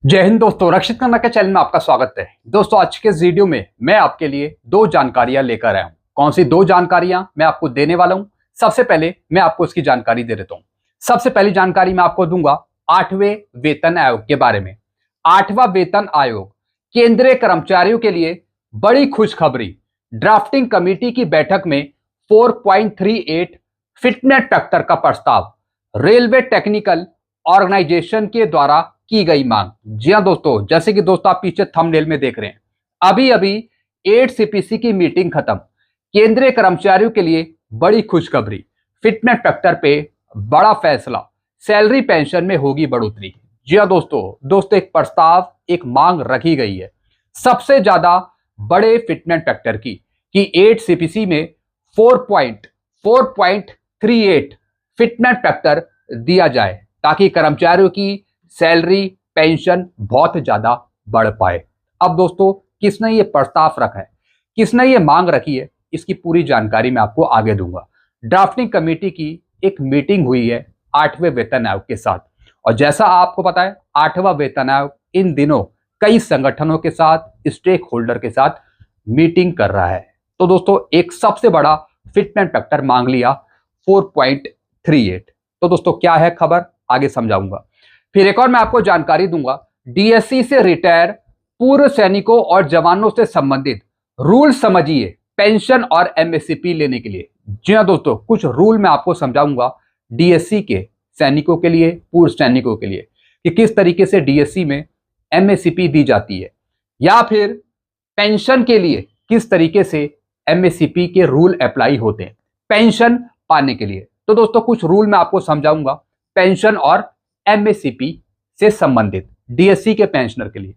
जय हिंद दोस्तों, रक्षित खन्ना के चैनल में आपका स्वागत है। दोस्तों, आज के इस वीडियो में मैं आपके लिए दो जानकारियां लेकर आया हूं। कौन सी दो जानकारियां मैं आपको देने वाला हूं? सबसे पहले मैं आपको इसकी जानकारी दे देता हूं। सबसे पहली जानकारी मैं आपको दूंगा 8वें वेतन आयोग के बारे में। 8वां वेतन आयोग केंद्रीय कर्मचारियों के लिए बड़ी खुशखबरी। ड्राफ्टिंग कमेटी की बैठक में 4.38 फिटनेस फैक्टर का प्रस्ताव रेलवे टेक्निकल ऑर्गेनाइजेशन के द्वारा की गई मांग। जी हां दोस्तों, जैसे कि दोस्तों आप पीछे थंबनेल में देख रहे हैं, अभी अभी 8 सीपीसी की मीटिंग खत्म। केंद्रीय कर्मचारियों के लिए बड़ी खुशखबरी, फिटनेस फैक्टर पे बड़ा फैसला, सैलरी पेंशन में होगी बढ़ोतरी। जी हां दोस्तों एक प्रस्ताव, एक मांग रखी गई है सबसे ज्यादा बड़े फिटनेस फैक्टर की, कि 8 सीपीसी में 4.38 फिटनेस फैक्टर दिया जाए ताकि कर्मचारियों की सैलरी पेंशन बहुत ज्यादा बढ़ पाए। अब दोस्तों, किसने ये प्रस्ताव रखा है, किसने ये मांग रखी है, इसकी पूरी जानकारी मैं आपको आगे दूंगा। ड्राफ्टिंग कमेटी की एक मीटिंग हुई है 8वें वेतन आयोग के साथ, और जैसा आपको पता है 8वां वेतन आयोग इन दिनों कई संगठनों के साथ, स्टेक होल्डर के साथ मीटिंग कर रहा है। तो दोस्तों, एक सबसे बड़ा फिटनेस फैक्टर मांग लिया 4.38। तो दोस्तों क्या है खबर, आगे समझाऊंगा। फिर एक और मैं आपको जानकारी दूंगा, डीएससी से रिटायर पूर्व सैनिकों और जवानों से संबंधित रूल समझिए पेंशन और एमएससीपी लेने के लिए। जी हां दोस्तों, कुछ रूल मैं आपको समझाऊंगा डीएससी के सैनिकों के लिए, पूर्व सैनिकों के लिए, कि किस तरीके से डीएससी में एमएससीपी दी जाती है, या फिर पेंशन के लिए किस तरीके से एमएससीपी के रूल अप्लाई होते हैं पेंशन पाने के लिए। तो दोस्तों कुछ रूल मैं आपको समझाऊंगा पेंशन और एमएससीपी से संबंधित डीएससी के पेंशनर के लिए।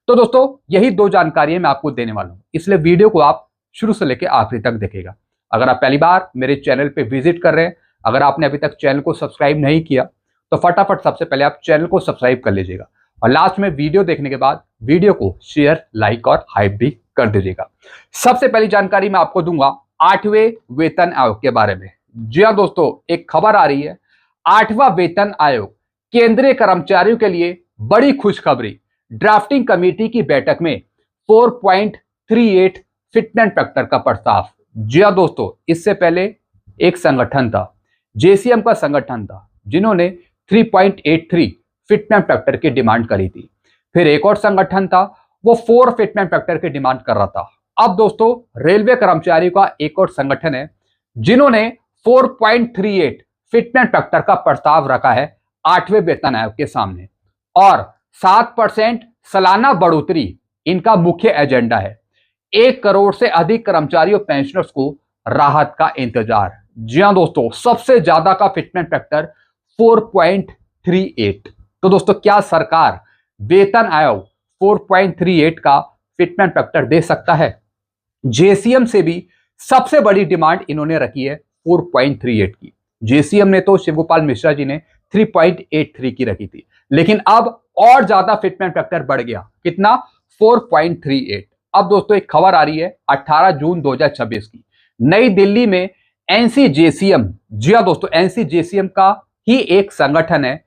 तो दोस्तों यही दो जानकारियां मैं आपको देने वाला हूं, इसलिए वीडियो को आप शुरू से लेकर आखिरी तक देखिएगा। अगर आप पहली बार मेरे चैनल पे विजिट कर रहे हैं, अगर आपने अभी तक चैनल को सब्सक्राइब नहीं किया, तो फटाफट सबसे पहले आप चैनल को सब्सक्राइब कर लीजिएगा, और लास्ट में वीडियो देखने के बाद वीडियो को शेयर, लाइक और हाइप भी कर दीजिएगा। सबसे पहली जानकारी मैं आपको दूंगा 8वें वेतन आयोग के बारे में। जी हां दोस्तों, एक खबर आ रही है, 8वां वेतन आयोग केंद्रीय कर्मचारियों के लिए बड़ी खुशखबरी। ड्राफ्टिंग कमेटी की बैठक में 4.38 फिटनेस फैक्टर का प्रस्ताव। जी हां दोस्तों, इससे पहले एक संगठन था, जेसीएम का संगठन था, जिन्होंने 3.83 फिटनेस फैक्टर की डिमांड करी थी। फिर एक और संगठन था, वो 4 फिटनेस फैक्टर की डिमांड कर रहा था। अब दोस्तों रेलवे कर्मचारियों का एक और संगठन है, जिन्होंने 4.38 फिटनेस फैक्टर का प्रस्ताव रखा है 8वें वेतन आयोग के सामने, और 7% सालाना बढ़ोतरी इनका मुख्य एजेंडा है। 1 करोड़ से अधिक कर्मचारियों पेंशनर्स को राहत का इंतजार। जी हां दोस्तों, सबसे ज्यादा का फिटनेस फैक्टर 4.38। तो दोस्तों क्या सरकार, वेतन आयोग 4.38 का फिटनेस फैक्टर दे सकता है? जेसीएम से भी सबसे बड़ी डिमांड इन्होंने रखी है 4.38 की। जेसीएम ने तो शिवगोपाल मिश्रा जी ने 3.83 की रखी थी, लेकिन अब और ज्यादा फिटनेस फैक्टर बढ़ गया। कितना? 4.38। अब दोस्तों एक खबर आ रही है 18 जून 2026 की, नई दिल्ली में एनसीजेसीएम। जी हां दोस्तों, एनसीजेसीएम का ही एक संगठन है,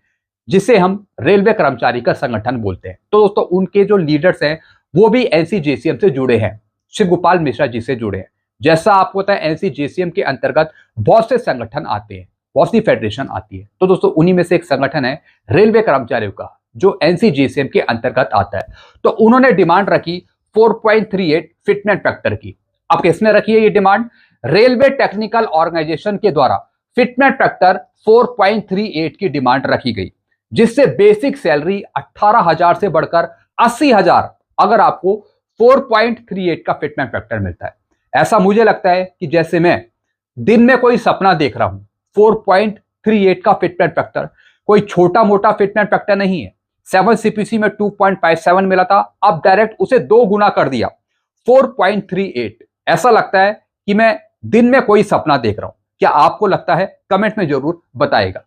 जिसे हम रेलवे कर्मचारी का संगठन बोलते हैं। तो दोस्तों उनके जो लीडर्स हैं वो भी एनसीजेसीएम से जुड़े हैं, शिवगोपाल मिश्रा जी से जुड़े हैं। जैसा आपको पता है एनसीजेसीएम के अंतर्गत बहुत से संगठन आते हैं, बहुत सी फेडरेशन आती है। तो दोस्तों उन्हीं में से एक संगठन है रेलवे कर्मचारियों का, जो एनसीजेसीएम के अंतर्गत आता है। तो उन्होंने डिमांड रखी 4.38 फिटनेस फैक्टर की। अब किसने रखी है ये डिमांड? रेलवे टेक्निकल ऑर्गेनाइजेशन के द्वारा फिटनेस फैक्टर 4.38 की डिमांड रखी गई, जिससे बेसिक सैलरी 18,000 से बढ़कर 80,000 अगर आपको 4.38 का फिटनेस फैक्टर मिलता है। ऐसा मुझे लगता है कि जैसे मैं दिन में कोई सपना देख रहा हूं। 4.38 का फिटनेस फैक्टर कोई छोटा मोटा फिटनेस फैक्टर नहीं है। 7 सीपीसी में 2.57 मिला था, अब डायरेक्ट उसे 2 गुना कर दिया 4.38। ऐसा लगता है कि मैं दिन में कोई सपना देख रहा हूं। क्या आपको लगता है? कमेंट में जरूर बताइएगा।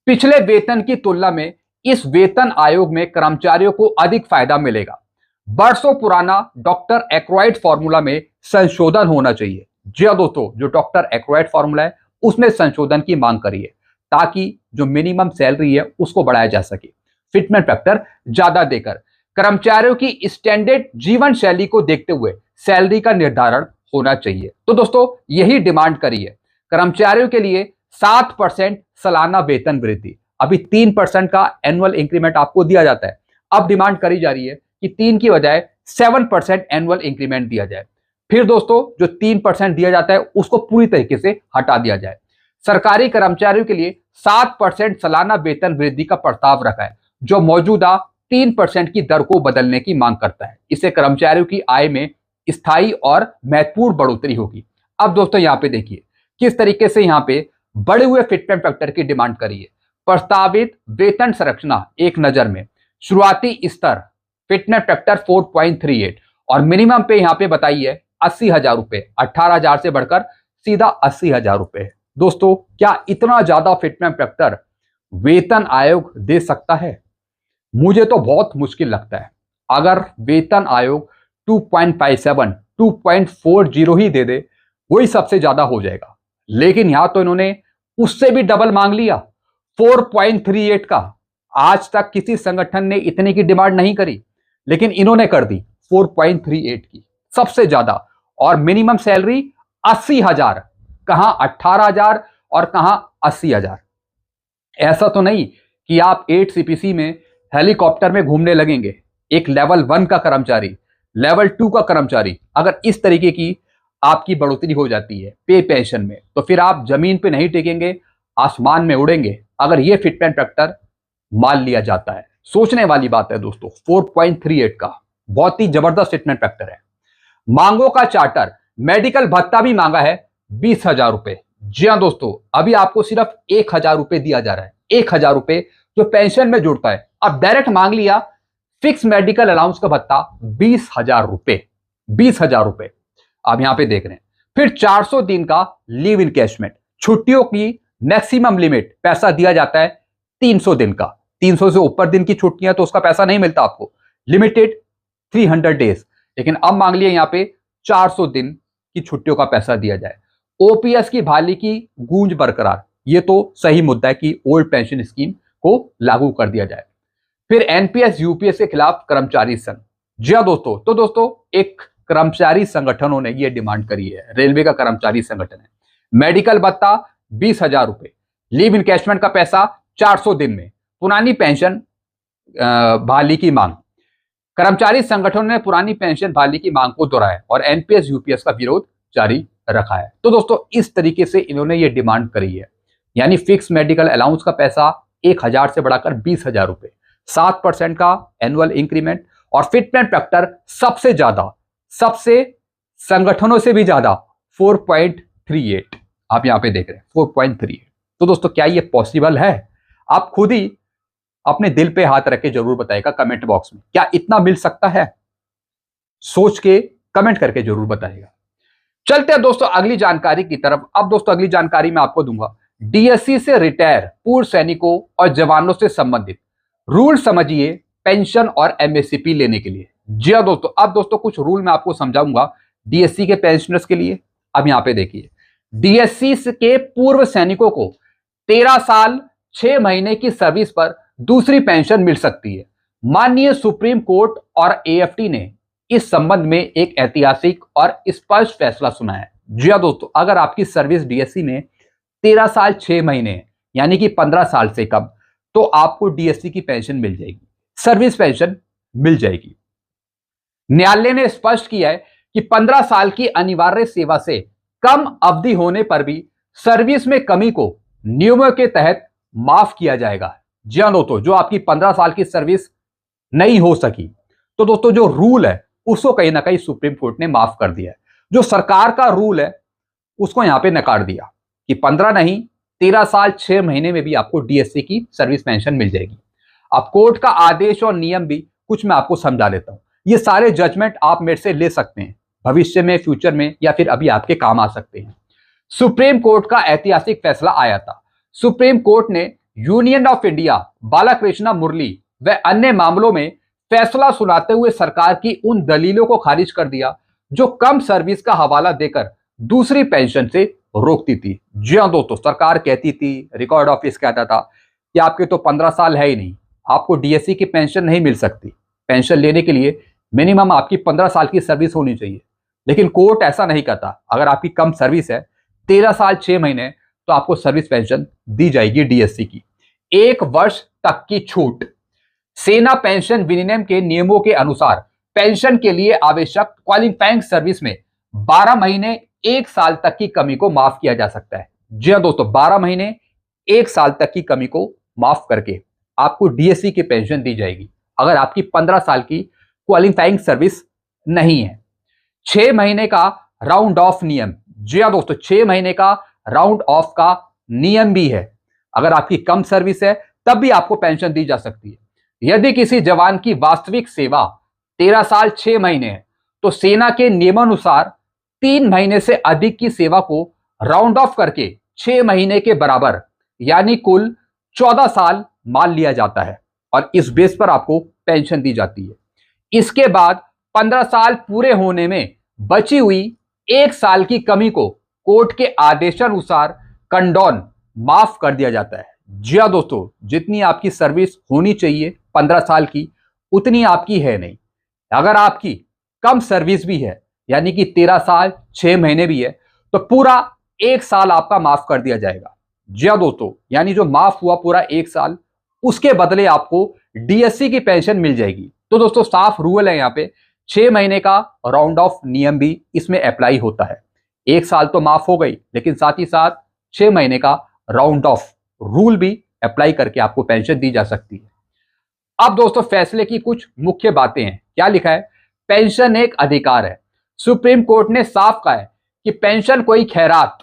पिछले वेतन की तुलना में इस वेतन आयोग में कर्मचारियों को अधिक फायदा मिलेगा। बरसों पुराना डॉक्टर एक्वायर्ड फॉर्मूला में संशोधन होना चाहिए। जी हां दोस्तों, जो डॉक्टर एक्वायर्ड फॉर्मूला है उसमें संशोधन की मांग करी है, ताकि जो मिनिमम सैलरी है उसको बढ़ाया जा सके फिटनेस फैक्टर ज्यादा देकर। कर्मचारियों की स्टैंडर्ड जीवन शैली को देखते हुए सैलरी का निर्धारण होना चाहिए। तो दोस्तों यही डिमांड करी है कर्मचारियों के लिए 7% सालाना वेतन वृद्धि। अभी 3% का एनुअल इंक्रीमेंट आपको दिया जाता है, अब डिमांड करी जा रही है कि 3 की बजाय 7% एनुअल इंक्रीमेंट दिया जाए। फिर दोस्तों जो 3% दिया जाता है उसको पूरी तरीके से हटा दिया जाए। सरकारी कर्मचारियों के लिए 7% सालाना वेतन वृद्धि का प्रस्ताव रखा है, जो मौजूदा 3% की दर को बदलने की मांग करता है। इससे कर्मचारियों की आय में स्थायी और महत्वपूर्ण बढ़ोतरी होगी। अब दोस्तों यहां पे देखिए किस तरीके से यहां पे बढ़े हुए फिटमेंट फैक्टर की डिमांड करी है। प्रस्तावित वेतन संरचना एक नजर में शुरुआती स्तर फिटमेंट फैक्टर 4.38 और मिनिमम पे यहां पे बताई है 80,000 रुपए, 18,000 से बढ़कर सीधा 80,000 रुपए है। दोस्तों क्या इतना ज्यादा फिटमेंट फैक्टर वेतन आयोग दे सकता है? मुझे तो बहुत मुश्किल लगता है। अगर वेतन आयोग 2.57 2.40 ही दे दे वही सबसे ज्यादा हो जाएगा, लेकिन यहां तो इन्होंने उससे भी डबल मांग लिया 4.38 का। आज तक किसी संगठन ने इतने की डिमांड नहीं करी, लेकिन इन्होंने कर दी 4.38 की, सबसे ज्यादा। और मिनिमम सैलरी 80,000, कहां 18,000 और कहां 80,000। ऐसा तो नहीं कि आप 8 CPC में हेलीकॉप्टर में घूमने लगेंगे। एक लेवल 1 का कर्मचारी, लेवल 2 का कर्मचारी, अगर इस तरीके की आपकी बढ़ोतरी हो जाती है पे पेंशन में, तो फिर आप जमीन पे नहीं टिकेंगे, आसमान में उड़ेंगे, अगर ये फिटमेंट फैक्टर मान लिया जाता है। सोचने वाली बात है दोस्तों। 4.38 का बहुत ही जबरदस्त फिटमेंट फैक्टर है। मांगों का चार्टर, मेडिकल भत्ता भी मांगा है 20,000 रुपए। जी हां दोस्तों, अभी आपको सिर्फ 1,000 रुपए दिया जा रहा है, 1,000 रुपए जो पेंशन में जुड़ता है। अब डायरेक्ट मांग लिया फिक्स मेडिकल अलाउंस का भत्ता 20,000 रुपए, 20,000 रुपए आप यहां पे देख रहे हैं। फिर 400 दिन का लीव इनकैशमेंट, छुट्टियों की मैक्सिमम लिमिट, पैसा दिया जाता है 300 दिन का। 300 से ऊपर दिन की छुट्टियां तो उसका पैसा नहीं मिलता आपको, लिमिटेड 300 डेज। लेकिन अब मांग लिया यहां पे 400 दिन की छुट्टियों का पैसा दिया जाए। ओपीएस की बहाली की गूंज बरकरार, ये तो सही मुद्दा है कि ओल्ड पेंशन स्कीम को लागू कर दिया जाए। फिर एनपीएस यूपीएस के खिलाफ कर्मचारी संघ। जी हां दोस्तों, तो दोस्तों एक कर्मचारी संगठनों ने यह डिमांड करी है, रेलवे का कर्मचारी संगठन है। मेडिकल भत्ता 20,000 रुपए, लीव इनकैशमेंट का पैसा 400 दिन में, पुरानी पेंशन बहाली की मांग। कर्मचारी संगठनों ने पुरानी पेंशन बहाली की मांग को दोहराया और एनपीएस यूपीएस का विरोध जारी रखा है। तो दोस्तों इस तरीके से इन्होंने ये डिमांड करी है, यानी फिक्स मेडिकल अलाउंस का पैसा 1,000 से बढ़ाकर 20,000 रुपए, 7% का एनुअल इंक्रीमेंट और फिटमेंट फैक्टर सबसे ज्यादा, सबसे संगठनों से भी ज्यादा 4.38 आप यहां पे देख रहे हैं 4.38। तो दोस्तों क्या ये पॉसिबल है? आप खुद ही अपने दिल पे हाथ रख के जरूर बताइएगा कमेंट बॉक्स में, क्या इतना मिल सकता है? सोच के कमेंट करके जरूर बताइएगा। चलते हैं दोस्तों अगली जानकारी की तरफ। अब दोस्तों अगली जानकारी मैं आपको दूंगा डीएससी से रिटायर पूर्व सैनिकों और जवानों से संबंधित रूल समझिए पेंशन और एमएससीपी लेने के लिए। जी हां दोस्तों, अब दोस्तों कुछ रूल मैं आपको समझाऊंगा डीएससी के पेंशनर्स के लिए। अब यहां पे देखिए, डीएससी के पूर्व सैनिकों को 13 साल 6 महीने की सर्विस पर दूसरी पेंशन मिल सकती है। माननीय सुप्रीम कोर्ट और एएफटी ने इस संबंध में एक ऐतिहासिक और स्पष्ट फैसला सुनाया है। जी हां दोस्तों, अगर आपकी सर्विस डीएससी में 13 साल 6 महीने यानी कि 15 साल से कम, तो आपको डीएससी की पेंशन मिल जाएगी, सर्विस पेंशन मिल जाएगी। न्यायालय ने स्पष्ट किया है कि 15 साल की अनिवार्य सेवा से कम अवधि होने पर भी सर्विस में कमी को नियमों के तहत माफ किया जाएगा। जी हां दोस्तों, जो आपकी 15 साल की सर्विस नहीं हो सकी, तो दोस्तों जो रूल है उसको कहीं ना कहीं सुप्रीम कोर्ट ने माफ कर दिया है। जो सरकार का रूल है उसको यहां पे नकार दिया कि 15 नहीं 13 साल 6 महीने में भी आपको डीएससी की सर्विस पेंशन मिल जाएगी। अब कोर्ट का आदेश और नियम भी कुछ मैं आपको समझा देता हूं। ये सारे जजमेंट आप मेरे से ले सकते हैं भविष्य में, फ्यूचर में, या फिर अभी आपके काम आ सकते हैं। सुप्रीम कोर्ट का ऐतिहासिक फैसला आया था। सुप्रीम कोर्ट ने यूनियन ऑफ इंडिया, बालाकृष्ण मुरली व अन्य मामलों में फैसला सुनाते हुए सरकार की उन दलीलों को खारिज कर दिया जो कम सर्विस का हवाला देकर दूसरी पेंशन से रोकती थी। जी हां दोस्तों, सरकार कहती थी, रिकॉर्ड ऑफिस कहता था कि आपके तो 15 साल है ही नहीं, आपको डीएससी की पेंशन नहीं मिल सकती। पेंशन लेने के लिए मिनिमम आपकी 15 साल की सर्विस होनी चाहिए, लेकिन कोर्ट ऐसा नहीं करता। अगर आपकी कम सर्विस है 13 साल 6 महीने, तो आपको सर्विस पेंशन दी जाएगी डीएससी की। 1 वर्ष तक की छूट। सेना पेंशन विनियम के नियमों के अनुसार पेंशन के लिए आवश्यक क्वालिफाइंग सर्विस में 12 महीने 1 साल तक की कमी को माफ किया जा सकता है। जी हाँ दोस्तों, 12 महीने 1 साल तक की कमी को माफ करके आपको डीएससी की पेंशन दी जाएगी अगर आपकी 15 साल की क्वालिफाइंग सर्विस नहीं है। 6 महीने का राउंड ऑफ नियम। जी हाँ दोस्तों, 6 महीने का राउंड ऑफ का नियम भी है। अगर आपकी कम सर्विस है तब भी आपको पेंशन दी जा सकती है। यदि किसी जवान की वास्तविक सेवा 13 साल 6 महीने है तो सेना के नियमानुसार 3 महीने से अधिक की सेवा को राउंड ऑफ करके 6 महीने के बराबर यानी कुल 14 साल मान लिया जाता है और इस बेस पर आपको पेंशन दी जाती है। इसके बाद 15 साल पूरे होने में बची हुई 1 साल की कमी को कोर्ट के आदेशानुसार कंडोन माफ कर दिया जाता है। जी हाँ दोस्तों, जितनी आपकी सर्विस होनी चाहिए 15 साल की, उतनी आपकी है नहीं। अगर आपकी कम सर्विस भी है यानी कि 13 साल 6 महीने भी है तो पूरा 1 साल आपका माफ कर दिया जाएगा। जी हाँ दोस्तों, यानी जो माफ हुआ पूरा 1 साल, उसके बदले आपको डीएससी की पेंशन मिल जाएगी। तो दोस्तों साफ रूल है यहाँ पे। 6 महीने का राउंड ऑफ नियम भी इसमें अप्लाई होता है। 1 साल तो माफ हो गई, लेकिन साथ ही साथ 6 महीने का राउंड ऑफ रूल भी अप्लाई करके आपको पेंशन दी जा सकती है। अब दोस्तों फैसले की कुछ मुख्य बातें हैं। क्या लिखा है? पेंशन एक अधिकार है। सुप्रीम कोर्ट ने साफ कहा है कि पेंशन कोई खैरात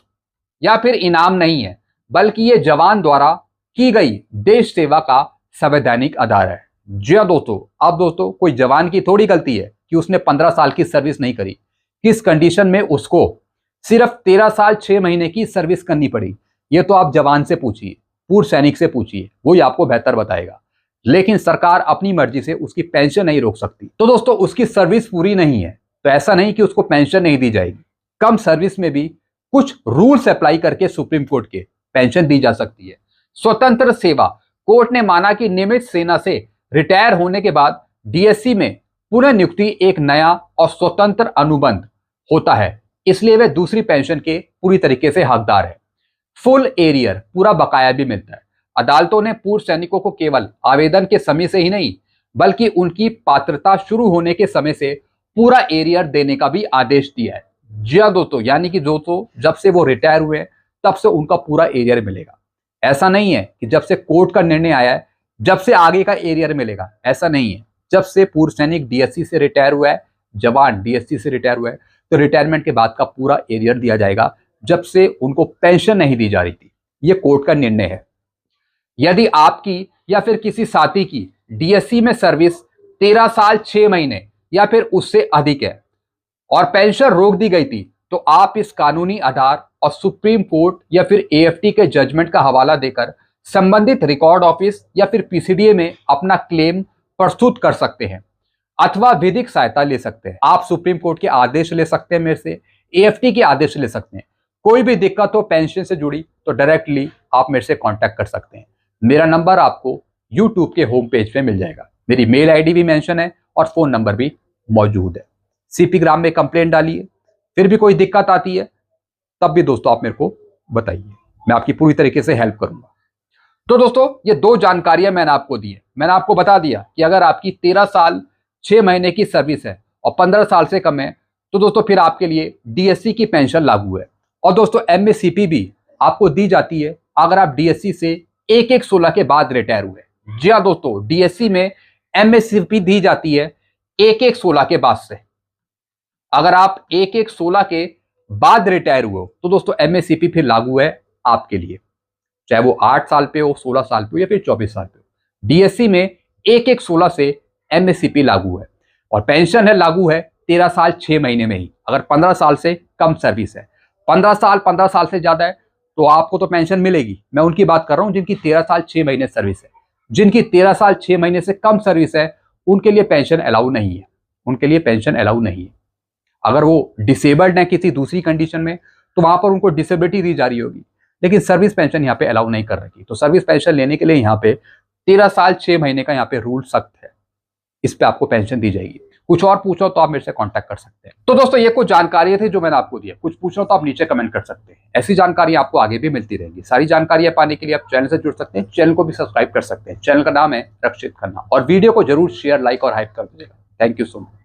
या फिर इनाम नहीं है, बल्कि ये जवान द्वारा की गई देश सेवा का संवैधानिक आधार है। जी हाँ दोस्तों, अब दोस्तों कोई जवान की थोड़ी गलती है कि उसने 15 साल की सर्विस नहीं करी। किस कंडीशन में उसको सिर्फ 13 साल 6 महीने की सर्विस करनी पड़ी, ये तो आप जवान से पूछिए, पूर्व सैनिक से पूछिए, वही आपको बेहतर बताएगा। लेकिन सरकार अपनी मर्जी से उसकी पेंशन नहीं रोक सकती। तो दोस्तों उसकी सर्विस पूरी नहीं है तो ऐसा नहीं कि उसको पेंशन नहीं दी जाएगी। कम सर्विस में भी कुछ रूल्स अप्लाई करके सुप्रीम कोर्ट के पेंशन दी जा सकती है। स्वतंत्र सेवा। कोर्ट ने माना कि नियमित सेना से रिटायर होने के बाद डीएससी में पुनः नियुक्ति एक नया और स्वतंत्र अनुबंध होता है, इसलिए वे दूसरी पेंशन के पूरी तरीके से हकदार है। फुल एरियर, पूरा बकाया भी मिलता है। अदालतों ने पूर्व सैनिकों को केवल आवेदन के समय से ही नहीं बल्कि उनकी पात्रता शुरू होने के समय से पूरा एरियर देने का भी आदेश दिया है। जी हाँ दोस्तों, यानी कि दोस्तों जब से वो रिटायर हुए तब से उनका पूरा एरियर मिलेगा। ऐसा नहीं है कि जब से कोर्ट का निर्णय आया है जब से आगे का एरियर मिलेगा, ऐसा नहीं है। जब से पूर्व सैनिक डीएससी से रिटायर हुआ है, जवान डीएससी से रिटायर हुआ है, तो रिटायरमेंट के बाद का पूरा एरियर दिया जाएगा जब से उनको पेंशन नहीं दी जा रही थी। ये कोर्ट का निर्णय है। यदि आपकी या फिर किसी साथी की डीएससी में सर्विस 13 साल 6 महीने या फिर उससे अधिक है और पेंशन रोक दी गई थी तो आप इस कानूनी आधार और सुप्रीम कोर्ट या फिर एएफटी के जजमेंट का हवाला देकर संबंधित रिकॉर्ड ऑफिस या फिर पीसीडीए में अपना क्लेम प्रस्तुत कर सकते हैं अथवा विधिक सहायता ले सकते हैं। आप सुप्रीम कोर्ट के आदेश ले सकते हैं, मेरे से एएफटी के आदेश ले सकते हैं। कोई भी दिक्कत हो पेंशन से जुड़ी तो डायरेक्टली आप मेरे से कांटेक्ट कर सकते हैं। मेरा नंबर आपको यूट्यूब के होम पेज पे मिल जाएगा। मेरी मेल आईडी भी मेंशन है और फोन नंबर भी मौजूद है। सीपी ग्राम में कंप्लेंट डालिए, फिर भी कोई दिक्कत आती है तब भी दोस्तों आप मेरे को बताइए, मैं आपकी पूरी तरीके से हेल्प करूंगा। तो दोस्तों ये 2 जानकारियां मैंने आपको दी है। मैंने आपको बता दिया कि अगर आपकी 13 साल 6 महीने की सर्विस है और 15 साल से कम है तो दोस्तों फिर आपके लिए डीएससी की पेंशन लागू है। और दोस्तों एमएससीपी भी आपको दी जाती है अगर आप डीएससी से 1/1/16 के बाद रिटायर हुए। जी हाँ दोस्तों, डीएससी में एमएससीपी दी जाती है 1/1/16 के बाद से। अगर आप 1/1/16 के बाद रिटायर हुए हो तो दोस्तों एमएससीपी फिर लागू है आपके लिए, चाहे वो 8 साल पे हो, 16 साल पे हो या फिर 24 साल पे हो। डीएससी में 1/1/16 से एमएससीपी लागू है और पेंशन है लागू है 13 साल 6 महीने में ही। अगर 15 साल से कम सर्विस है, 15 साल से ज्यादा है तो आपको तो पेंशन मिलेगी। मैं उनकी बात कर रहा हूं जिनकी 13 साल 6 महीने सर्विस है। जिनकी 13 साल 6 महीने से कम सर्विस है उनके लिए पेंशन अलाउ नहीं है, उनके लिए पेंशन अलाउ नहीं है। अगर वो डिसेबल्ड है किसी दूसरी कंडीशन में तो वहां पर उनको डिसेबिलिटी दी जा रही होगी, लेकिन सर्विस पेंशन यहाँ पे अलाउ नहीं कर रखी। तो सर्विस पेंशन लेने के लिए यहाँ पे 13 साल 6 महीने का यहाँ पे रूल सख्त है। इस पे आपको पेंशन दी जाएगी। कुछ और पूछो तो आप मेरे से कांटेक्ट कर सकते हैं। तो दोस्तों ये कुछ जानकारी थी जो मैंने आपको दी है। कुछ पूछो तो आप नीचे कमेंट कर सकते हैं। ऐसी जानकारी आपको आगे भी मिलती रहेगी। सारी जानकारियां पाने के लिए आप चैनल से जुड़ सकते हैं, चैनल को भी सब्सक्राइब कर सकते हैं। चैनल का नाम है रक्षित खन्ना, और वीडियो को जरूर शेयर, लाइक और हाइप कर दीजिएगा। Thank you so much.